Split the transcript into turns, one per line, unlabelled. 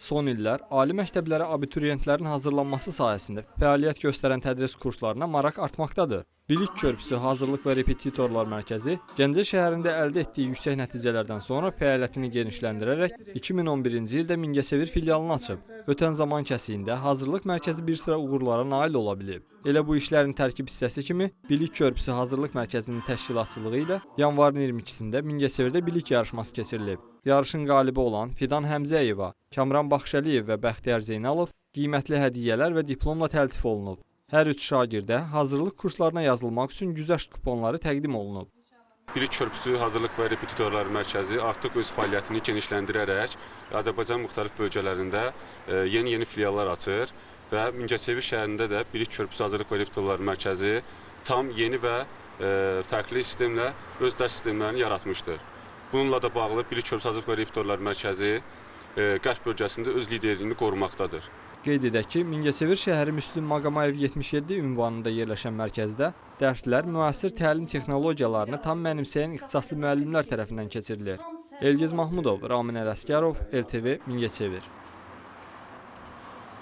Son illər ali məktəblərə abituriyentlərin hazırlanması sahəsində fəaliyyət göstərən tədris kurslarına maraq artmaqdadır. Bilik Körpüsü Hazırlıq və Repetitorlar Mərkəzi Gəncə şəhərində əldə etdiyi yüksək nəticələrdən sonra fəaliyyətini genişləndirərək 2011-ci ildə Mingəçevir filialını açıb. Ötən zaman kəsiyində hazırlıq mərkəzi bir sıra uğurlara nail ola bilib. Elə bu işlərin tərkib hissəsi kimi Bilik Körpüsü Hazırlıq Mərkəzinin təşkilatçılığı ilə yanvarın 22-sində Mingəçevirdə bilik yarışması keçirilib. Yarışın qalibi olan Fidan Həmzəyeva, Kamran Baxşəliyev və Bəxtiyar Zeynalov qiymətli hədiyyələr və diplomla təltif olunub. Hər üç şagirdə hazırlıq kurslarına yazılmaq üçün güzəşt kuponları təqdim olunub.
Bilik Körpüsü Hazırlıq və Repetitorlar Mərkəzi artıq öz fəaliyyətini genişləndirərək Azərbaycan müxtəlif bölgələrində yeni filiallar açır və Mingəçevir şəhərində də Bilik Körpüsü Hazırlıq və Repetitorlar Mərkəzi tam yeni və fərqli sistemlə öz dərs sistemlərini yaratmışdır. Bununla da bağlı Bilik Körpüsü Hazırlıq və Repetitorlar Mərkəzi Qərb bölgəsində öz liderliyini qorumaqdadır.
Qeyd edək ki, Mingəçevir şəhəri Müslüm Maqamayev 77 ünvanında yerləşən mərkəzdə dərslər müasir təlim texnologiyalarını tam mənimsəyən ixtisaslı müəllimlər tərəfindən keçirilir. Elgiz Mahmudov, Ramin Ələsgərov, LTV Mingəçevir.